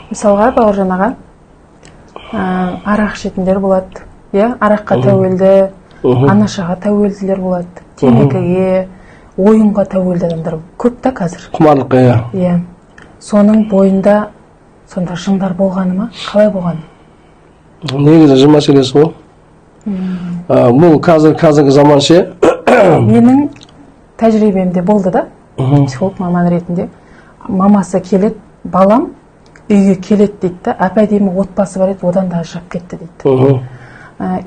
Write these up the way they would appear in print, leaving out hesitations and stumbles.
Мысалға, Бауыржан аға, арақ ішетіндер болады, араққа тәуелді, анашаға тәуелділер болады, темекіге, ойынға тәуелді адамдар көп та қазір. Құмарлыққа, Соның бойында сонда жындар болғаны ма? Қалай болғаны? Негізі жын мәселесі ғой. Бұл қазіргі заман ше. Менің тәжірибемде болды да, психолог маман ретінде. Мамасы келеді, балам үйге келеді дейді да, әп-әдемі отбасы бар еді, одан да ажырап кетті дейді.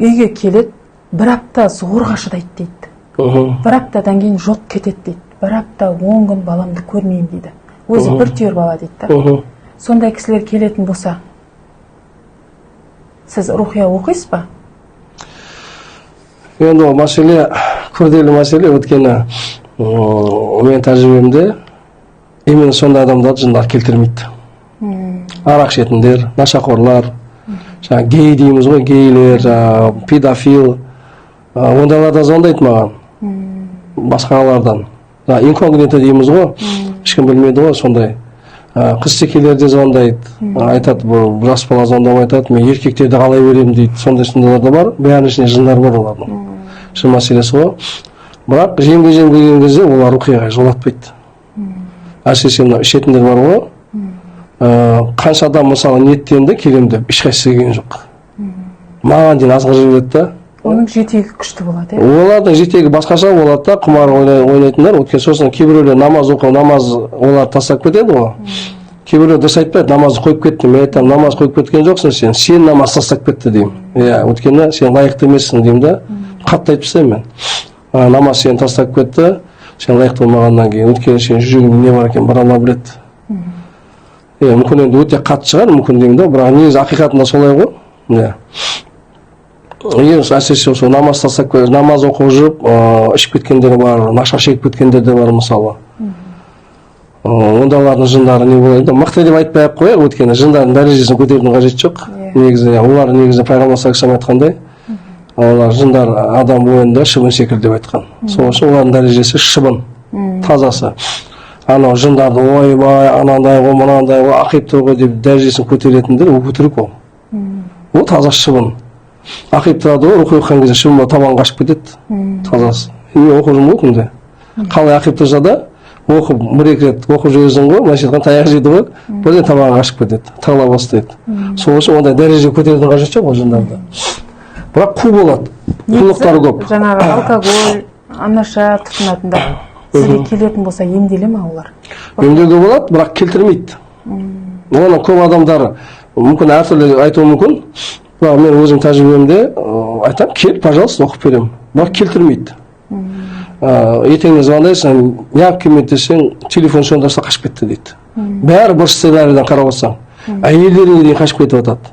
Үйге келеді, бір апта зорға шыдайды дейді. Бір аптадан кейін жоқ кетеді дейді. Бір апта 10 күн баламды көрмеймін дейді. Өзі бір түйір бала дейді да. Сондай кісілер келетін болса, сіз рухия оқисыз ба? Енді ол мәселе, күрделі мәселе, өткені мен тәжірибемде именно сондай адамдарды жындар келтірмейді. Арақ ішетіндер, нашақорлар, гей дейміз ғой, гейлер, педофил, ондайлар да звондайды маған, басқалардан. Инкогнито дейміз ғой, ешкім білмейді ғой, сондай. Қыз-секелер де звондайды, айтады, бұл жас бала звондап айтады, мен еркектерді қалай беремін дейді, сондайлар да бар, бәрінің ішінде жындар бар олардың. Жын мәселесі ғой. Бірақ жемге келген кезде олар рухияға жолатпайды. Әсіресе ішетіндер бар ғой. Қанша адам мысалы ниеттенді келем деп ешқайсысы келген жоқ. Маған дейін азғыр жүреді да. Оның жетегі күшті болады. Олардың жетегі басқаша болады да, құмар ойнайтындар. Өткен сосын кейбіреулер намаз оқу, намаз олар тастап кетеді ғой. Кейбіреулер дұрыс айтпайды, намазды қойып кетті. Мен айтамын, намаз қойып кеткен жоқсың сен намаз тастап кетті деймін. Өткені сен лайықты емессің деймін да. Қатты айтып тастаймын мен. Намаз сен тастап кетті, сен лайықты болмағаннан кейін. Өткені сен жүрегіңде не бар екен, бір Алла біледі. Мүмкін енді өте қатты шығар, мүмкін деймін да, бірақ негізі ақиқатында солай ғой. Әсіресе сол намаз тастап, намаз оқып жүріп, ішіп кеткендер бар, наша шегіп кеткендер де бар мысалы. Ондайлардың жындары не болады? Мықты деп айтпай-ақ қояйық, өйткені жындардың дәрежесін көтерудің қажеті жоқ. Негізі олар негізі пайғамбар саллаллаху айтқандай, олар жындар адам бойында шыбын секілді деп айтқан. Сол үшін олардың дәрежесі шыбын, тазасы. Анау жындарды ойбай, анандай ғой, мынандай ғой, ақиптар ғой деп дәрежесін көтеретіндер, ол өтірік ол. Ол таза шыбын. Ақиптарды ғой, рухи оқыған кезде шыбын табан қашып кетеді, тазасы. Мен оқып жүрмін ғой күнде. Қалай ақип тұрса да, оқып, бір-екі рет оқып жүресің ғой, мына жерден таяқ жейді ғой, бірден табан қашып кетеді, тығыла бастайды. Сол үшін ондай дәреже көтерудің қажеті жоқ ол жындарды. Бірақ қу болады, қулықтары көп. Жаңағы алкоголь, анаша тұтынатындар сізге келетін болса емделе ма олар? Емдеуге болады, бірақ келтірмейді. Оның көп адамдары мүмкін әртүрлі айтуы мүмкін. Бірақ мен өзім тәжірибемде айтам, кел, пожалуйста, оқып беремін. Бірақ келтірмейді. Ертеңіне звондайсың, неғып келмейді десең, телефон сөндірсе қашып кетті дейді. Бәрі бір сценарийден қарап отырсаң, әйелдеріне дейін қашып кетіп жатады.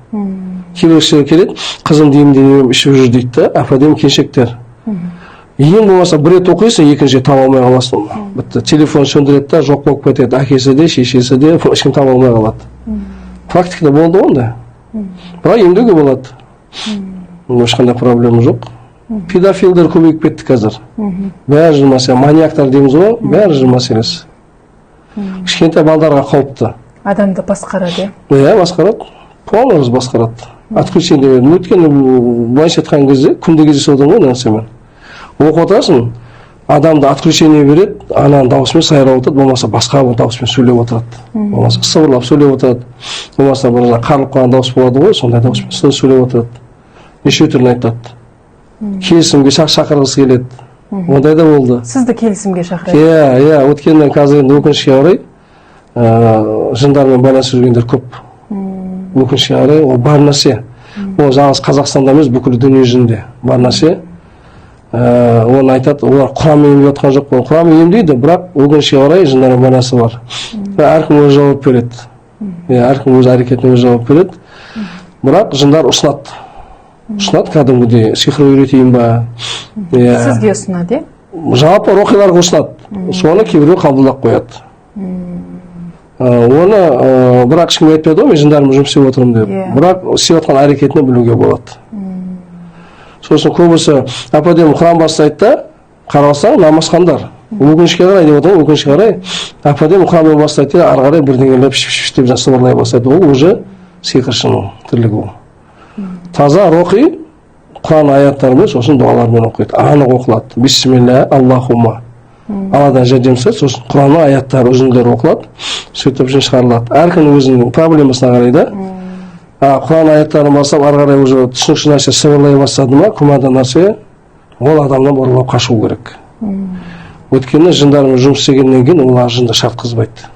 Кейбір кісілер келеді, қызым деймін ішіп жүр дейді да, әп-әдемі келіншектер. Ең болмаса бір рет оқисың, екінші таба алмай қаласың. Бітті. Телефон сөндіреді да, жоқ болып кетеді. Әкесі де, шешесі де, ешкім таба алмай қалады. Практикада болды ондай. Бірақ емдеуге болады. Ешқандай проблема жоқ. Педофилдер көбейіп кетті қазір. Бәрі жын мәселесі. Маньяктар дейміз ғой, бәрі жын мәселесі. Кішкентай балдарға қауіпті. Адамды басқарады. Басқарады. Полностью басқарады. Отключение береді. Өйткені былайша айтқан кезде күнде кездесіп отырмын ғой нәрсемен. Оқып отырасың, адамды отключение береді, ананың дауысымен сайрап отырады, болмаса басқа бір дауыспен сөйлеп отырады. Болмаса сыбырлап сөйлеп отырады. Болмаса бір қарылып қалған дауыс болады ғой, сондай дауыспен сөйлеп отырады. Неше түрлі айтады. Келісімге шақырғысы келеді. Ондай да болды. Сізді келісімге шақырады? Өткеннен қазір енді өкінішке орай жындармен байланысып жүргендер көп. Өкінішке орай ол бар нәрсе. Ол жалғыз Қазақстанда емес, бүкіл дүние жүзінде бар нәрсе. Оны айтады, олар құраммен емдеп жатқан жоқ. Құраммен емдейді, бірақ өкінішке орай жындармен байланысы бар. Әркім өз жауап береді. Әркім өз әрекетіне өз жауап береді. Бірақ жындар ұсынады. Ұсынады кәдімгідей, сиқыр үйретейін ба? Сізге ұсынады, жалпы рухиларға ұсынады. Соны кейбіреу қабылдап қояды. Оны бірақ ешкімге айтпайды ғой, мен жындармен жұмыс істеп отырмын деп. Бірақ істеп жатқан әрекетіне білуге болады. Сосын көбісі әп-әдемі Құран бастайды да, қарасаң намазхандар. өкінішке қарай деп отырмын, өкінішке қарай ападем құранмен бастайды да ары қарай бірдеңелеп шіп деп сыбырлай бастайды. Ол уже сиқыршының тірлігі ол. Таза рухи Құран аяттарымен сосын дұғалармен оқиды. Анық оқылады. Бисмилля, Аллахумма. Алладан жәрдем сұрайды, сосын Құранның аяттары үзінділері оқылады, сөйтіп шығарылады. Әркім өзінің проблемасына қарай да. Құран аяттарын бастап ары қарай уже түсініксіз нәрсе сыбырлай бастады ма, күмәнді нәрсе, ол адамнан бұрылып қашу керек. Өйткені жындармен жұмыс істегеннен кейін олар жынды шартқызбайды.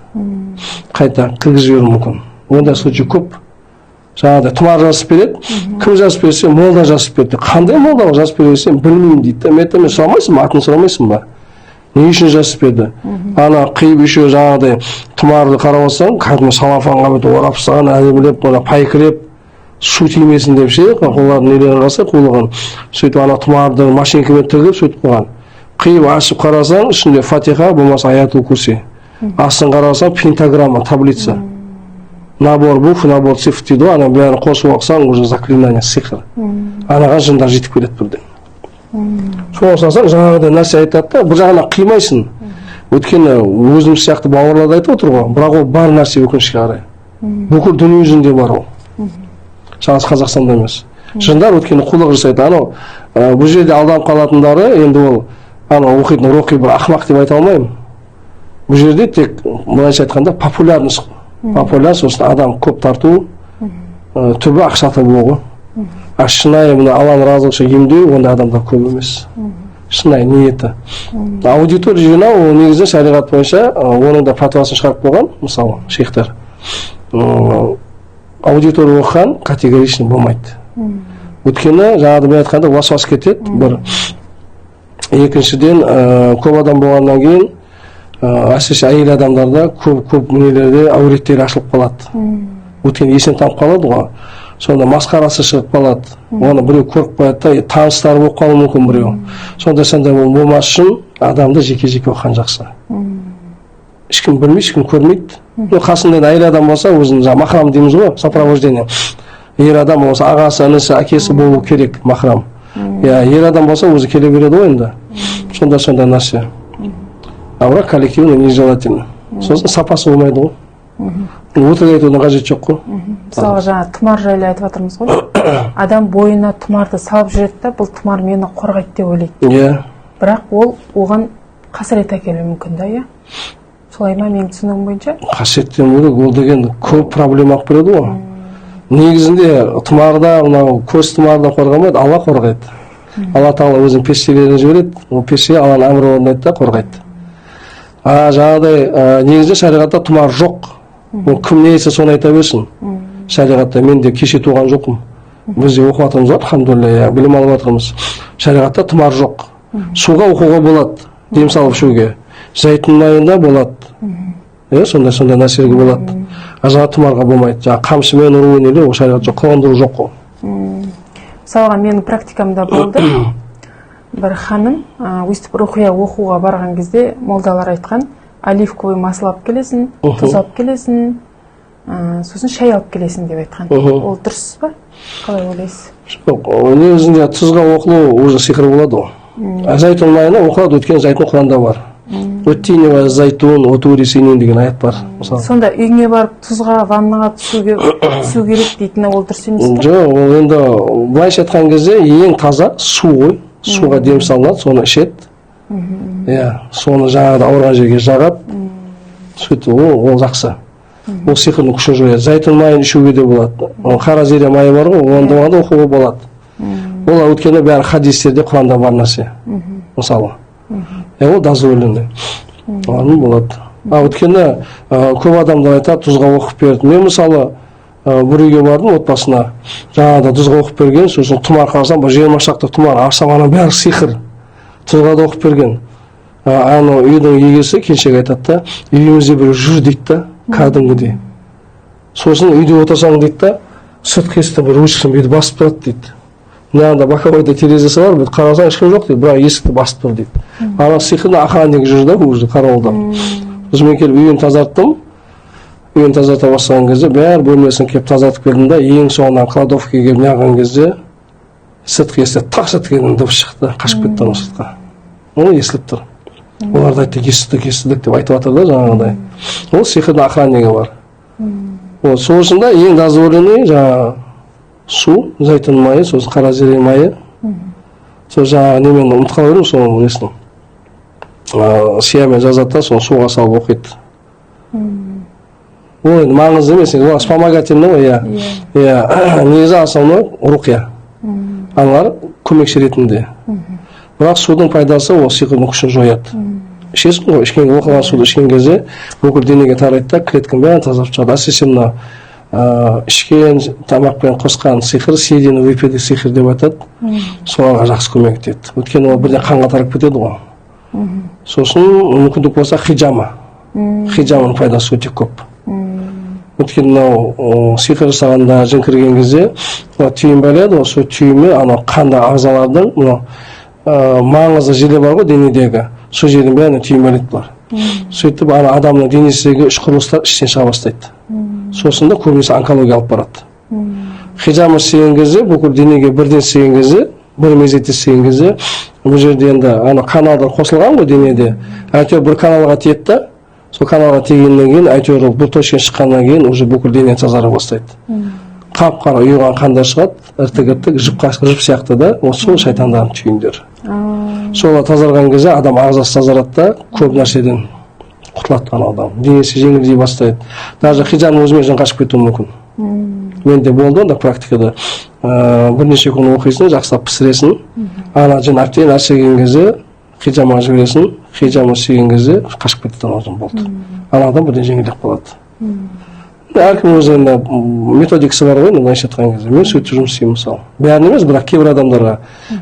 Қайта кіргізіп жіберуі мүмкін. Ондай случай көп. Жаңағыдай тұмар жазып береді, кім жазып берсе, молда жазып берді. Қандай молда жазып бересен білмеймін дейді. Мен сұрамайсың ба, атын сұрамайсың ба? Не үшін жазып берді? Ана қиып еще жаңағыдай тұмарды қарап алсаң, кәдімгі салафанға бітіп орап тастаған, әдемілеп, пайкіреп, су тимесін деп ше, қолдарын нелерін қалса қойылған. Сөйтіп ана тұмарды машинкамен тігіп сөйтіп қойған. Қиып ашып қарасаң, ішінде Фатиха болмаса аятул курси. Астын қарасаң пентаграмма, таблица. Набор букв, набор цифр дейді, ана бәрін қосып оқысаң, уже заклинание, сиқыр. Анаға жындар жетіп келеді бірден. Соны салсаң, жаңағыдай нәрсе айтады да, бұл жағына қимайсың. Өйткені өзіміз сияқты бауырларды айтып отыр ғой, бірақ ол бар нәрсе өкінішке қарай. Бүкіл дүние жүзінде бар ол. Жалғыз Қазақстанда емес. Жындар өйткені қулық жасайды. Анау бұл жерде алданып қалатындары, енді ол ана оқитын рухи бір ақымақ деп айта алмаймын. Бұл жерде тек былайша айтқанда популярность. Популяр, сосын адам көп тарту, түбі ақша табу ғой. Шынайы мына Алланың разылығы емдеу, онда адамдар көп емес. Шынайы ниеті. Аудитория жинау, ол негізі шариғат бойынша, оның да фатуасын шығарып қойған, мысалы, шейхтар. Аудитория оқыған категоричный болмайды. Өйткені жаңағыда мен айтқанда уасуас кетеді. Бір екіншіден көп адам болғаннан кейін әсіресе әйел адамдарда көп нелерде әуреттері ашылып қалады. Өйткені есен танып қалады ғой. Сонда масқарасы шығып қалады. Оны біреу көріп қояды да, таныстары болып қалуы мүмкін біреу. Сондай болмас үшін адамды жеке-жеке оқыған жақсы. Ешкім білмейді, ешкім көрмейді. Қасында әйел адам болса, өзінің махрам дейміз ғой, сопровождение. Ер адам болса, ағасы, інісі, әкесі болу керек, махрам. Ер адам болса, өзі келе береді ғой енді. Сондай нәрсе. Бірақ коллективно нежелательно. Сосын сапасы болмайды ғой. Өтірік айтудың қажеті жоқ қой. Мысалы жаңа тұмар жайлы айтып жатырмыз ғой. Адам бойына тұмарды салып жүреді да, бұл тұмар мені қорғайды деп ойлайды. Бірақ ол оған қасірет әкелуі мүмкін да, иә? Солай ма, менің түсінігім бойынша? Қасіреттен бөлек ол деген көп проблема алып береді ғой. Негізінде тұмарда, мынау көз тұмардан қорғамайды, Алла қорғайды. Алла тағала өзінің періштелерін жібереді, ол періште Алланың әмірін орындайды да қорғайды. Жаңағыдай негізде шариғатта тұмар жоқ. Кім не айтса соны айта берсін. Шариғатта мен де кеше туған жоқпын. Біз де оқып жатырмыз ғой, алхамдулилля, білім алып жатырмыз. Шариғатта тұмар жоқ. Суға оқуға болады, дем салып ішуге. Зәйтүн майында болады. Сондай нәрселерге болады. Жаңа тұмарға болмайды. Жаңа қамшымен ұру нелер, ол шариғат жоқ, қылғандыру жоқ қой. Мысалға менің практикамда болды. Бір ханым өйстіп рухия оқуға барған кезде молдалар айтқан, оливковый масло алып келесің, тұз алып келесің, сосын шай алып келесің деп айтқан. Ол дұрыс па? Қалай ойлайсыз? Негізінде тұзға оқылу уже сиқыр болады ғой. Зәйтүн майына оқылады, өйткені зәйтүн Құранда бар. Өттинева зәйтун, отури синин деген аят бар. Сонда үйіңе барып тұзға, ваннаға түсу керек дейтіні ол дұрыс емес пе? Жоқ, ол енді былайша айтқан кезде ең таза су ғой. Суға дем салынады, соны ішеді. Соны жаңағыда ауырған жерге жағады. Сөйтіп ол жақсы. Ол сиқырдың күшін жояды. Зәйтүн майын ішуге де болады. Қара зере майы бар ғой, онда оқуға болады. Ол өйткені бәрі хадистерде, Құранда бар нәрсе. Мысалы. Ол дозволенный. Болады. Өйткені көп адамдар айтады, тұзға оқып берді. Мен мысалы бір үйге бардым отбасына, жаңағыда тұзға оқып берген, сосын тұмар қарасам, 20 шақты тұмар, арсам ана бәрі сиқыр. Тұзға да оқып берген. Ана үйдің егесі келіншек айтады да, үйімізде бір жүр дейді да, кәдімгідей. Сосын үйде отырсаң дейді да, сыртқы есікті бір ручкасын бүйтіп басып тұрады дейді. Мынада боковойда терезесі бар, бүйтіп қарасаң ешкім жоқ дейді, бірақ есікті басып тұр дейді. Ана сиқырды охранник жүр да, уже қарауылдап. Сосын мен келіп үйін тазарттым. Үйін тазарта бастаған кезде, бәрі бөлмесін келіп тазартып келдім да, ең соңынан кладовкаға келіп неғылған кезде, сыртқы есікте тас еткеннің дыбыс шықты, қашып кетті ана сыртқа. Оны естіліп тұр. Оларды айтты, естідік деп айтып жатыр да жаңағыдай. Ол сиқырдың охраннигі бар. Вот, сол үшін да ең дозволенный жаңағы су, зәйтүн майы, сосын қара зере майы. Сол жаңағы немен ұмытып қала бердім, соның несін. Сиямен жазады да, соны суға салып оқиды. Ол енді маңызды емес, ол вспомогательный ғой, иә. Негізі основной рухия. Аналар көмекші ретінде. Бірақ судың пайдасы ол сиқырдың күшін жояды. Ішесің ғой, ішкен оқыған суды ішкен кезде бүкіл денеге тарайды да, клетканың бәрін тазалап шығады. Әсіресе мына ішкен тамақпен қосқан сиқыр, съеденный выпитый сиқыр деп айтады. Соларға жақсы көмек етеді. Өйткені ол бірден қанға тарап кетеді ғой. Сосын мүмкіндік болса хиджама. Хиджаманың пайдасы өте көп. Өйткені мынау сиқыр жасағанда жын кірген кезде түйін байлайды, сол түйінмен анау қанды ағзалардың маңызды жері бар ғой денедегі, сол жердің бәріне түйін байлайды бұлар. Сөйтіп адамның денесіндегі үш құрылыстар іштен шыға бастайды. Сосын да көбінесе онкология алып барады. Хиджама істеген кезде, бүкіл денеге бірден істеген кезде, бір мезетте істеген кезде, бұл жерде енді каналдар қосылған ғой денеде. Әйтеуір бір каналға тиеді да, сол каналға тигеннен кейін, әйтеуір бұл точка шыққаннан кейін уже бүкіл дене тазара бастайды. Қап-қара ұйыған қандар шығады, іртік-іртік, жіп сияқты да, сол шайтандардың түйіндері. Солар тазарған кезде адам ағзасы тазарады да, көп нәрседен құтылады адам. Денесі жеңілдей бастайды. Даже хиджаның өзімен жын қашып кетуі мүмкін. Менде болды онда практикада. Бірнеше күн оқисың, жақсылап пісіресің. Ана жын әптен нәрсе келген кезде хиджамаға жібересің, хиджама істеген кезде қашып кетеді жын болды. Ана адам бірден жеңілдеп қалады. Әркім өз методикасы бар ғой, былайша айтқан кезде. Мен сөйтіп жұмыс істеймін мысалы. Бәрін емес, бірақ кейбір адамдарға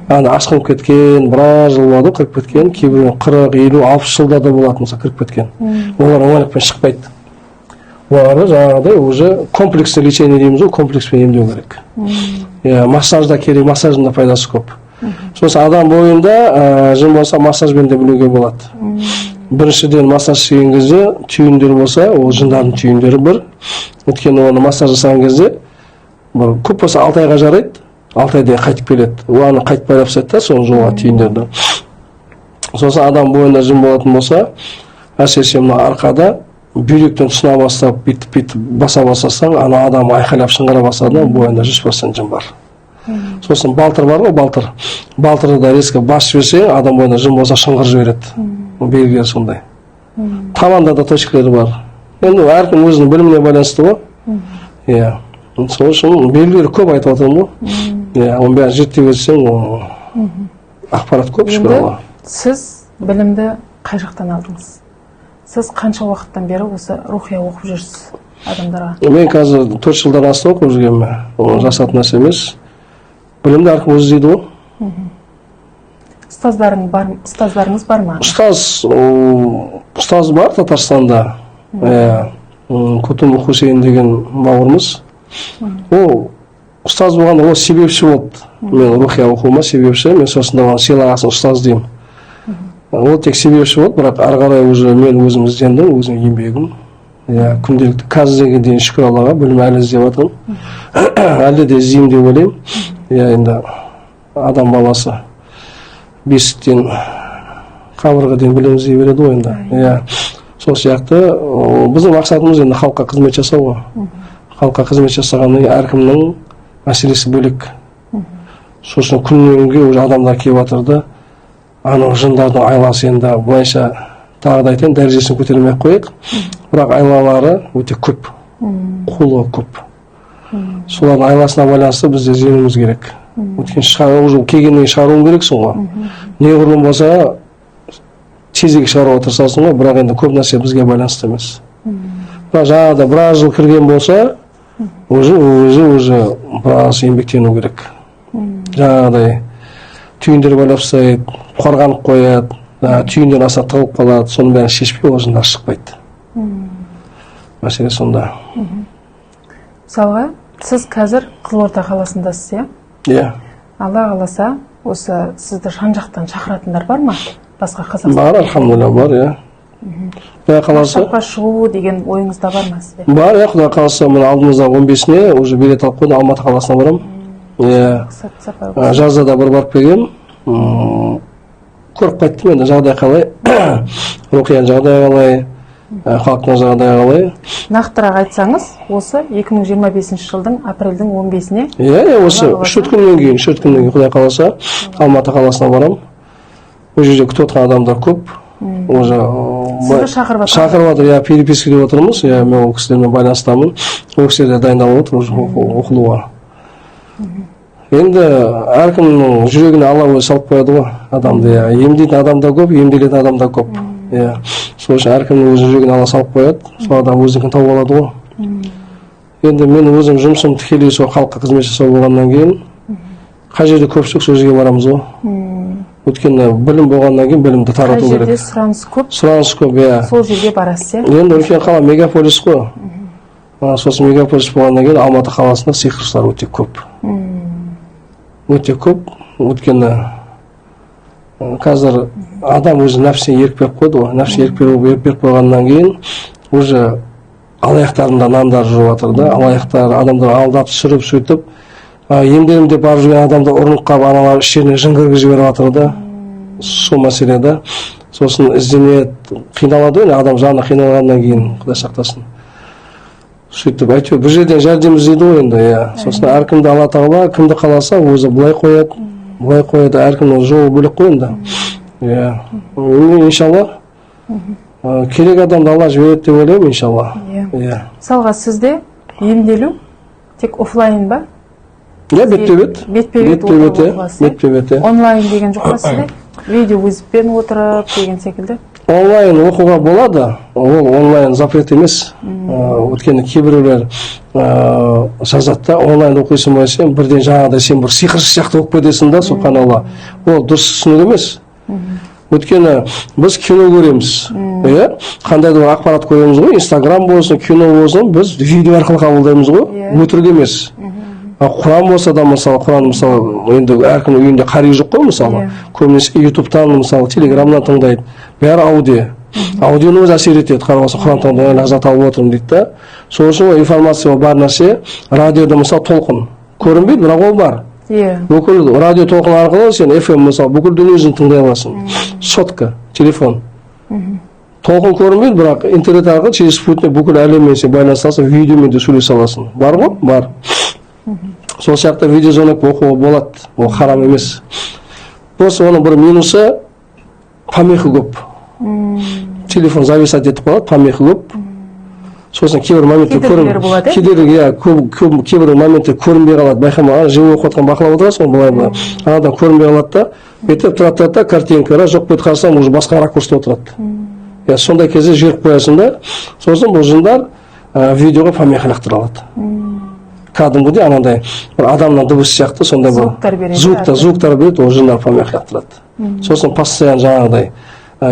ашқынып кеткен, біраз жыл болады кіріп кеткен, кейбір 40, 50, 60 жылда да болады мысалы кіріп кеткен. Олар оңайлықпен шықпайды. Оларды жаңағыдай уже комплексті лечение дейміз ғой, комплекспен емдеу керек. Массажда керек, массаждың да пайдасы көп. Сосын адам бойында жын болса массажбен де білуге болады. Біріншіден массаж істеген кезде түйіндер болса, ол жындардың түйіндері бір. Өйткені оны массаж жасаған кезде көп болса 6 айға жарайды, 6 айда қайтып келеді. Оны қайтып байлап тастайды да, соның жолға түйіндерді. Сосын адам бойында жын болатын болса, әсіресе мына арқада бүйректен тұсына бастап, бүйтіп баса бастасаң, ана адам айқайлап шыңғыра бастады, бойында 100% жын бар. Сосын балтыр бар ғой, балтыр. Балтырды да резко басып жіберсең, адам бойында жын болса шыңғыр жібереді. Белгілері сондай. Табанда да точкалары бар. Енді әркім өзінің біліміне байланысты ғой. Сол үшін белгілері көп айтып отырмын ғой. Оның бәрін зерттеп өтсең, ақпарат көп шүкір Аллаға. Сіз білімді қай жақтан алдыңыз? Сіз қанша уақыттан бері осы рухия оқып жүрсіз адамдарға? Мен қазір 4 жылдан асты оқып жүргенмін. Оны жасатын нәрсе емес. Білімді әркім өзі іздейді ғой. Ұстаздарыңыз бар ма? Ұстаз бар Татарстанда. Кутум Хусейн деген бауырымыз. Ол ұстаз болғанда ол себепші болды. Мен рухия оқуыма себепші, мен сосын да сыйлағасын ұстаз деймін. Ол тек себепші болды, бірақ ары қарай уже мен өзім іздендім, өзім еңбегім. Күнделікті қазірге дейін шүкір Аллаға білім әлі іздеп жатырмын. Әлі де іздеймін деп ойлаймын. Енді адам баласы бесіктен қабырға дейін білім іздей береді ғой енді. Сол сияқты біздің мақсатымыз енді халыққа қызмет жасау ғой. Халыққа қызмет жасағаннан әркімнің мәселесі бөлек. Сосын күннен күнге уже адамдар келіп жатырды. Анау жындардың айласы енді былайша тағы да айтайын, дәрежесін көтермей қойық. Бірақ айлалары өте көп. Құлы көп. Солардың айласына байланысты бізде ізденуіміз керек. Өйткені келгеннен шығаруың керексің ғой. Неғұрлым болса тезірек шығаруға тырысасың ғой, бірақ енді көп нәрсе бізге байланысты емес. Бірақ жаңағыда біраз жыл кірген болса, уже біраз еңбектену керек. Жаңағыдай түйіндер байлап тастайды, қорғанып қояды, түйіндер аса тығылып қалады, соның бәрін шешпей ол жындар шықпайды. Мәселе сонда. Мысалға, сіз қазір Қызылорда қаласындасыз, иә? Алла қаласа, осы сізді жан-жақтан шақыратындар бар ма? Басқа Қазақстан? Бар, альхамдулилля, бар, иә. Құдай қаласа. Масштабқа шығу деген ойыңызда бар ма сізде? Бар, иә, Құдай қаласа, мен алдымызда 15-не уже билет алып қойдым, Алматы қаласына барамын. Жазда да бір барып келгем. көріп қайттым енді жағдай қалай, Рухияның жағдайы қалай, халықтың жағдайы қалай. Нақтырақ айтсаңыз, осы 2025 жылдың апрельдің 15-іне. Иә, осы 3 күннен кейін Құдай қаласа Алматы қаласына барам. Ол жерде күтіп отырған адамдар көп. Уже сізді шақырып жатыр, я перепискіде отырмыз, я мен ол кісілермен байланыстамын. Ол кісілер дайындалып отыр оқылуға. Енді әркімнің жүрегіне Алла өзі салып қояды ғой адамды. Емдейтін адам да көп, емделетін адам да көп. Сол үшін әркімнің өз жүрегіне Алла салып қояды. Сол адам өздікін тауып алады ғой. Енді мен өзім жұмысым тікелей сол халыққа қызмет жасау болғаннан кейін қай жерде көпшілік сол жерге барамыз ғой. Өйткені білім болғаннан кейін білімді тарату керек. Қай жерде сұраныс көп? Сұраныс көп, иә. Сол жерге барасыз, иә? Енді үлкен қала мегаполис қой. Сосын мегаполис болғаннан кейін Алматы қаласында сиқыршылар өте көп. Өте көп. Өйткені қазір адам өзі нәпсіне ерік беріп қойды ғой. Нәпсіне ерік беріп қойғаннан кейін уже алаяқтардың да нандар жүріп жатыр да. Алаяқтар адамдар алдап түсіріп сөйтіп емделем деп барып жүрген адамды ұрынып қалып аналар іштеріне жын кіргізіп жіберіп жатыр да. Сол мәселе да. Сосын іздене қиналады ғой, адам жаны қиналғаннан кейін, Құдай сақтасын. Сөйтіп әйтеуір бір жерден жәрдем іздейді ғой енді, иә. Сосын әркімді Алла тағала кімді қаласа өзі былай қояды, әркімнің жолы бөлек қой енді. Иә. Иншалла керек адамды Алла жібереді деп ойлаймын, иншалла. Иә. Мысалға сізде емделу тек офлайн ба? Иә, бетпе-бет. Бетпе-бет. Онлайн деген жоқ па сізде? Видеовызбен отырып деген секілді? Онлайн оқуға болады, ол онлайн запрет емес. Өйткені кейбіреулер жазады да, онлайн оқисың ба сен, бірден жаңағыдай сен бір сиқыршы сияқты болып кетесің да, субханалла. Ол дұрыс түсінік емес. Өйткені біз кино көреміз, қандай да ақпарат көреміз ғой, Инстаграм болсын, кино болсын, біз видео арқылы қабылдаймыз ғой, өтірік емес. Құран болса да, мысалы, Құран, мысалы, енді әркімнің үйінде қари жоқ қой, мысалы, көбінесе ютубтан, мысалы, телеграмнан тыңдайды, бәрі аудио. Аудионы өзі әсер етеді, қарабаса Құран тыңдаудан ләззат алып отырмын дейді да. Сол үшін информация бар нәрсе, радиода, мысалы, толқын көрінбейді, бірақ ол бар. Бүкіл радио толқын арқылы сен FM, мысалы, бүкіл дүниежүзін тыңдай аласың. Сотка, телефон. Толқын көрінбейді, бірақ интернет арқылы через спутник бүкіл әлеммен сен байланысасың, видеомен де сөйлесе аласың. Бар ғой? Бар. Сол сияқты видеозвонок оқуға болады, ол харам емес. Осы оның бір минусы помеха көп. Телефон зависать етіп қалады, помеха көп. Сосын кейбір моментте кейбір моментте көрінбей қалады, байқамаған, живой оқып отқан бақылап отырасың, былай анадан көрінбей қалады да, бетіп тұрады да, картинкалар жоқ бет қарасаң, уже басқа ракурста отырады. Сондай кезде жіберіп қоясың да, сосын бұл жындар видеоға помеха лақтыра алады. Кәдімгідей анандай бір адамның дыбысы сияқты сондай бір звуктар береді, ол жындар помеха лақтырады. Сосын постоянно жаңағыдай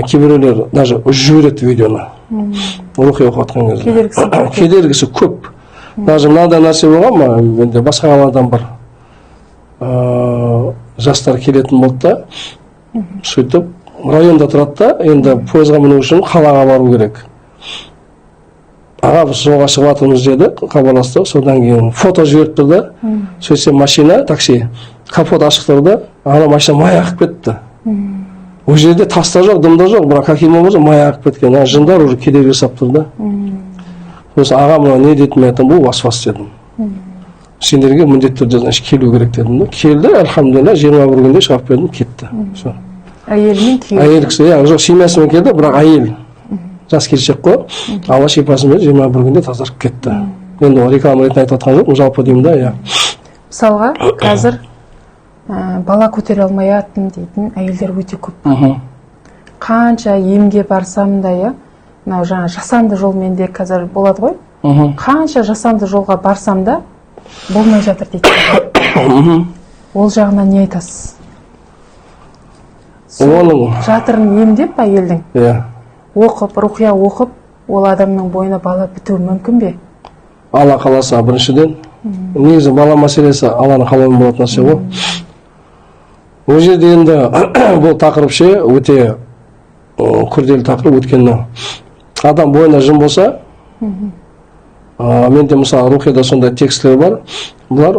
кейбіреулер даже жібереді видеоны. Рухи оқып жатқан кезде. Кедергісі көп. Даже мынандай нәрсе болған ма, менде басқа қаладан бір жастар келетін болды да, сөйтіп районда тұрады да, енді пойызға міну үшін қалаға бару керек. Аға, біз жолға шығып жатырмыз деді, хабарластық, содан кейін фото жіберіп тұрды. Сөйтсем машина, такси, капот ашық тұрды, ана машина май ағып кетті. Ол жерде таста жоқ, дымда жоқ, бірақ каким образом май ағып кеткен. Жындар уже кедергі жасап тұрды. Сосын аға, мына не дейтін, мен айтам, бұл васвас дедім. Сендерге міндетті түрде келу керек дедім. Келді, альхамдулилля, 21 күнде шығарып бердім, кетті. Әйелімен күйеуі? Әйел кісі, жоқ, семьясымен келді, бірақ әйел. Жас келіншек қой, Алла шипасын берді, 21 күнде тазарып кетті. Енді ол реклама ретінде айтып жатқан жоқ, жалпы деймін да, иә. Мысалға, қазір бала көтере алмаятын дейтін әйелдер өте көп. Қанша емге барсам да, иә, мынау жаңа жасанды жолмен де қазір болады ғой. Қанша жасанды жолға барсам да болмай жатыр дейді. Ол жағынан не айтасыз? Жатырын емдеп әйелдің. Иә. Оқып, рухия оқып, ол адамның бойына бала бітуі мүмкін бе? Алла қаласа біріншіден. Негізі бала мәселесі Алланың қалауымен болатын нәрсе ғой. Ол жерде енді бұл тақырып ше өте күрделі тақырып, өйткені адам бойына жын болса, менде мысалы рухияда сондай текстілер бар. Бұлар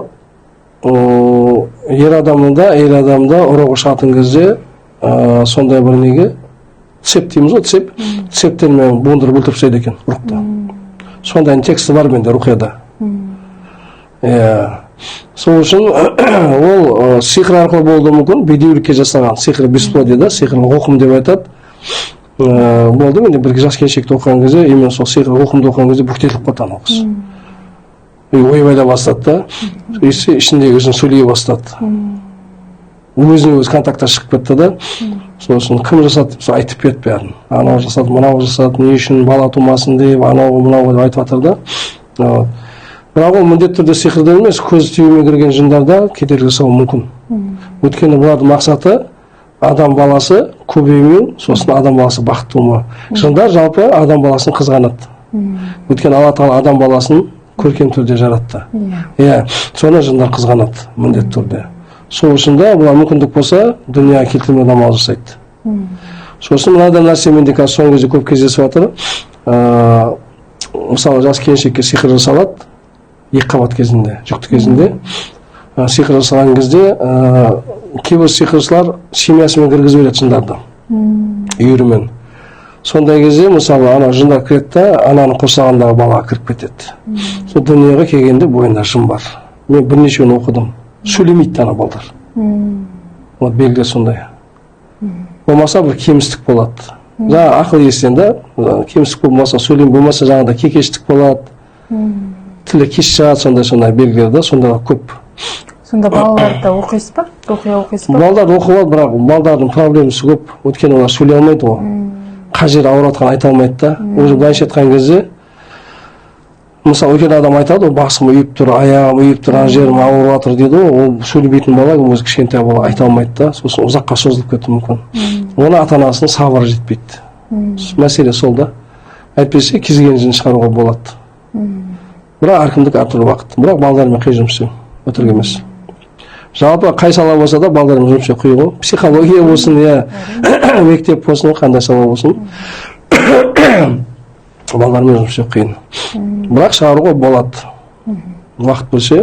ер адамда, әйел адамда ұрығы шығатын кезде сондай бір неге цеп дейміз ғой, цептермен буындырып өлтіріп тастайды екен рухты. Сондайдың тексті бар менде рухияда. Сол үшін ол сиқыр арқылы болуы мүмкін, бедеулікке жасаған сиқыр бесплодие, да, сиқыр оқым деп айтады. Болды, менде бір жас келіншекті оқыған кезде, именно сол сиқыр оқымды оқыған кезде бүктетіліп қалған ол қыз. Ойбайлай бастады да, ішіндегі өзін сөйлей бастады. Өзіне өз контактқа шығып кетті да, сосын кім жасады деп айтып берді бәрін. Анау жасады, мынау жасады, не үшін бала тумасын деп, анау мынау деп айтып жатыр да. Бірақ ол міндетті түрде сиқырда емес, көз түйеме кірген жындарда кедергі жасауы мүмкін. Өйткені бұлардың мақсаты адам баласы көбеймеу, сосын адам баласы бақытты болмау. Жындар жалпы адам баласын қызғанады. Өйткені Алла Тағала адам баласын көркем түрде жаратты. Соны жындар қызғанады міндетті түрде. Сол үшін де бұлар мүмкіндік болса, дүнияға келтірмеуден амал жасайды. Сосын мынадай нәрсе менде қазір соңғы кезде көп кездесіп жатыр. Мысалы, жас келіншекке сиқыр жасалады, екі қабат кезінде, жүкті кезінде. Сиқыр жасаған кезде кейбір сиқыршылар семьясымен кіргізіп береді жындарды, үйірімен. Сондай кезде, мысалы, ана жындар кіреді да, ананың құрсағындағы балаға кіріп кетеді. Сол дүниеге келгенде бойында жын бар. Мен бірнешеуін оқыдым. Сөйлемейді ана балдар. Вот белгілер сондай. Болмаса бір кемістік болады. Жаңа ақыл естен да, кемістік болмаса, сөйлем болмаса, жаңағыда кекештік болады. Тілі кеш шығады, сондай белгілер да, сонда көп. Сонда балаларды оқисыз ба? Оқисыз ба? Балаларды оқып алды, бірақ балдардың проблемасы көп. Өйткені олар сөйлей алмайды ғой. Қай жері ауырып жатқанын айта алмайды да. Уже былайша айтқан кезде, мысалы, үлкен адам айтады, ол басым үйіп тұр, аяғым үйіп тұр, ана жерім ауырып жатыр дейді ғой, ол сөйлемейтін бала, өзі кішкентай бала айта алмайды да, сосын ұзаққа созылып кетуі мүмкін. Оны ата-анасының сабыры жетпейді. Мәселе сол да. Әйтпесе кез келген жын шығаруға болады. Бірақ әркімдік әртүрлі уақыт. Бірақ балдармен қиын жұмыс істеу, өтірік емес. Жалпы қай сала болса да балдармен жұмыс істеу қиын ғой. Психология болсын, мектеп болсын, қандай сала болсын. Балдармен жұмыс істеу қиын. Бірақ шығаруға болады. Уақыт бөлсе.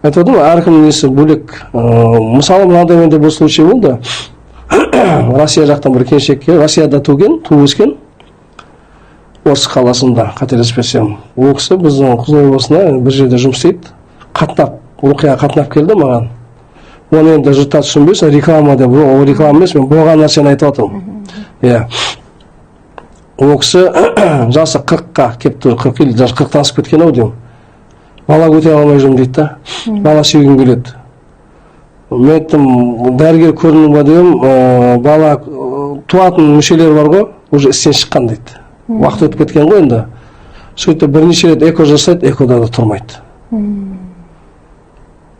Айтып әркімнің несі бөлек. Мысалы, мынандай менде бұл случай болды. Россия жақтан бір келіншекке, Россияда туып өскен, Орыс қаласында, қателеспесем. Ол кісі біздің Қызылорда облысына бір жерде жұмыс істейді. Қатынап, Рухияға қатынап келді маған. Оны енді жұртта түсінбесін, реклама деп, ол реклама емес, мен болған нәрсені айтып жатырмын. Ол кісі жасы 40-қа кеп тұр, 40 или даже 40-тан асып кеткен ау деймін. Бала көтере алмай жүрмін дейді да. Бала сүйгім келеді. Мен айттым, дәрігер көріндің ба деймін, бала туатын мүшелері бар ғой, уже істен шыққан дейді. Уақыт өтіп кеткен ғой енді. Сөйтіп бірнеше рет эко жасайды, экода да тұрмайды.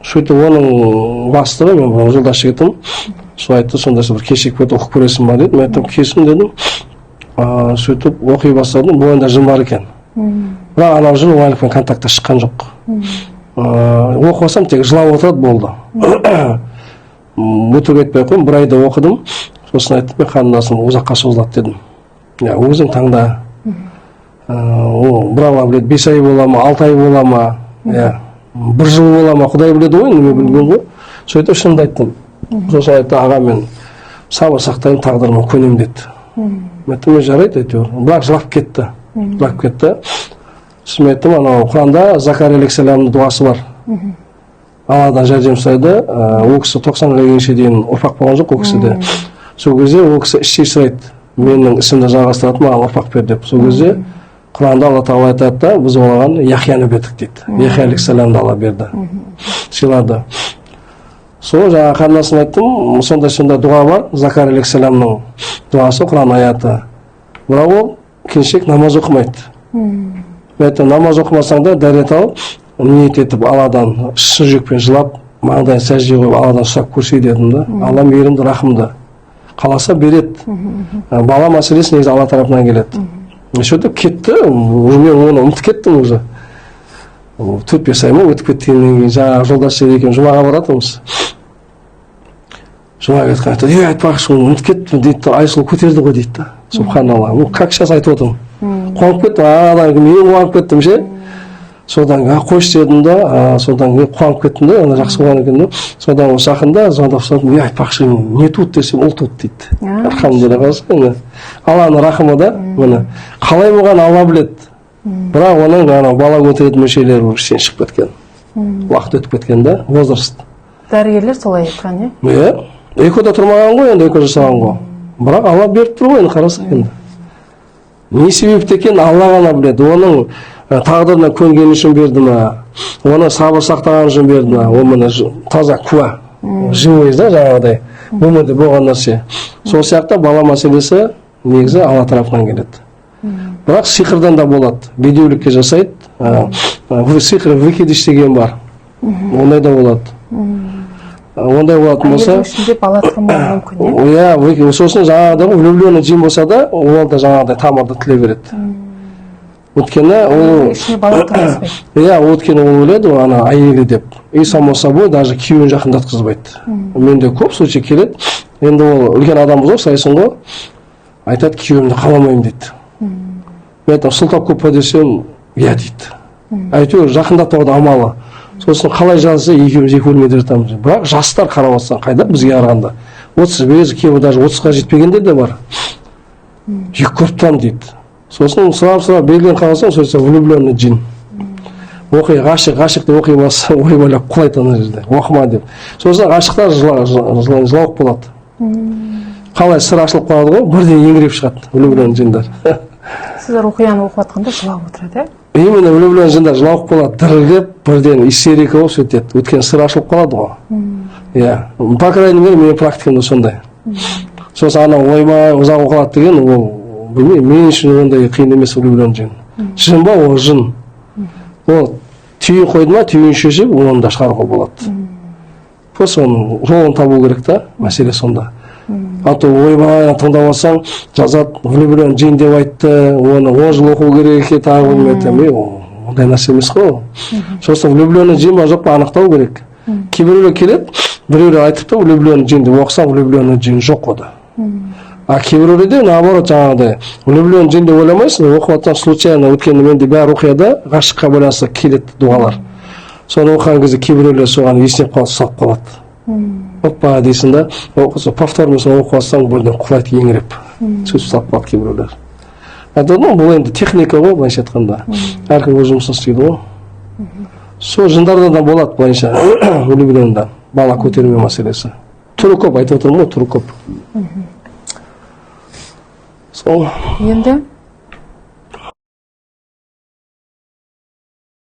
Сөйтіп оның бастығы, мен бұл жолдас жігітім, сол айтты, сондай бір кешек бет оқып көресің ба деді. Мен айттым, кесін дедім. Сөйтіп оқи бастадым, бойында жын бар екен. Бірақ анау жын оңайлықпен контактта шыққан жоқ. Оқып алсам тек жылап отырады болды. Өтірік айтпай қойым, бір айда оқыдым. Сосын айттым, мен қарындасым ұзаққа созылады дедім. Өзің таңда. Бір алла біледі, 5 ай бола ма, 6 ай бола ма, 1 жыл бола ма, Құдай біледі ғой, неме білген ғой. Сөйтіп шынымды айттым. Сосын айтты, аға мен сабыр сақтаймын, тағдырыма көнем деді. Мен айттым, жарайды әйтеуір. Бірақ жылап кетті. Сосын мен айттым, анау Құранда Закария алейхиссаламның дұғасы бар. Алладан жәрдем сұрайды. Ол кісі 90-ға келгенше дейін ұрпақ болған жоқ ол кісіде. Сол кезде ол кісі іштей сұрайды, менің ісімді жалғастыратын маған ұрпақ бер деп. Сол кезде Құранда Алла Тағала айтады да, біз оған Яхияны бердік дейді. Яхия алейхиссаламды Алла берді, сыйлады. Сол жаңа қарындасыма айттым, сондай дұға бар, Закария алейхиссаламның дұғасы, Құран аяты. Бірақ ол келіншек намаз оқымайды. Мен айттым, намаз оқымасаң да дәрет алып, ниет етіп Алладан шын жүрекпен жылап, маңдайын сәжде қойып Алладан сұрап көрсе дедім да. Алла мейірімді, рахымды. Қаласа береді. Бала мәселесі негізі Алла тарапынан келеді. Сөйтіп кетті, мен оны ұмытып кеттім уже. 4-5 ай ма өтіп кеткеннен кейін жаңағы жолдас жігіт екеуміз жұмаға баратырмыз. Жұмаға кеткен айтады, айтпақшы, ұмытып кеттім дейді, Айсұлу көтерді ғой дейді да. Субханалла. Как сейчас айтып отырмын. Қуанып кеттім, мен қуанып кеттім ше. содан кейін қойшы дедім да, содан кейін қуанып кеттім да, ана жақсы болған екен да. Содан осы жақында звондап сұрадым, айтпақшы, не туды десем, ұл туды дейді. Алхамдулилля қалсын. Алланың рахымы да, міне. Қалай болған Алла біледі. Бірақ оның бала көтеретін мүшелері іштен шығып кеткен. Уақыт өтіп кеткен да, возраст. Дәрігерлер солай айтқан, иә? Экода тұрмаған ғой, енді эко жасаған ғой. Бірақ Алла беріп тұр ғой, енді қарасақ енді. Не себепті екен Алла ғана біледі. Оның тағдырына көнгені үшін берді ма, оны сабыр сақтаған үшін берді ма, ол міне таза куә, живой да, жаңағыдай өмірде болған нәрсе. Сол сияқты бала мәселесі негізі Алла тарапынан келеді. Бірақ сиқырдан да болады, бедеулікке жасайды, сиқыр выкидыш деген бар, ондай да болады. Ондай болатын болса, ішінде бала тумауы мүмкін, иә, сосын жаңағыдай влюбленный жин болса да, ол да жаңағыдай тамырды тіле береді. Өткені ол ішіне бала тумаспайды. Иә, өткені ол ойлайды, ана әйелі деп. И само собой даже күйеуін жақындатқызбайды. Менде көп случай келеді. Енді ол үлкен адам болса, сайсын ғой, айтады, күйеуімді қаламаймын дейді. Мен айтам, сылтап көп па десем, иә дейді. Әйтеуір жақындатпаудың амалы. Сосын қалай жазса, екеуміз екі бөлмеде жатамыз. Бірақ жастар қарап отырсаң, қайда бізге қарағанда. 35, кейбір даже 30-ға жетпегендер де бар. Жек көріп тұрамын дейді. Сосын сұрап белгілен қаласаң, сөйтсе влюбленный жин. Оқи, ғашық деп оқи басы, ой ойлап құлайды ана жерде, оқыма деп. Сосын ғашықтар жылауық болады. Қалай сыр ашылып қалады ғой, бірден еңіреп шығады влюбленный жиндар. Сіздер оқияны оқып жатқанда жылап отырады, Именно влюбленный жиндар жылауық болады, дірілдеп, бірден истерика болып сөйтеді. Өйткені сыр ашылып қалады ғой. Иә, по крайней мере, менің практикамда сондай. Сосын ана ойбай ұзақ оқылады деген, ол білмеймін, мен үшін ондай қиын емес влюбленный жин. Жын ба, ол жын. Ол түйін қойды ма, түйін шешіп, оны да шығаруға болады. Просто оның жолын табу керек та, мәселе сонда. А то ойбай тыңдап алсаң, жазады, влюбленный жин деп айтты, оны 10 жыл оқу керек екен, тағы білмейді. Ондай нәрсе емес қой. Сосын влюбленный жин ба жоқ па анықтау керек. Кейбіреулер келеді, біреулер айтыпты влюбленный жин деп оқысаң, влюбленный жин жоқ ода. А кейбіреулерде наоборот жаңағыдай влюбленный жин деп ойламайсың, оқып жатсаң случайно өткенде менде бәрі оқияда ғашыққа байланысты келеді дұғалар. Соны оқыған кезде кейбіреулер соған есінеп қалып салып қалады. Оппа дейсің да, повторныйсын оқып жатсаң бірден құлайды еңіреп. Сөйтіп салып қалады кейбіреулер. Бұл енді техника ғой, былайша айтқанда. Әркім өз жұмысын істейді ғой. Сол жындарда да болады былайша влюбленныйда бала көтерме мәселесі. Түрі көп, айтып отырмын ғой, түрі көп. Сол. Енді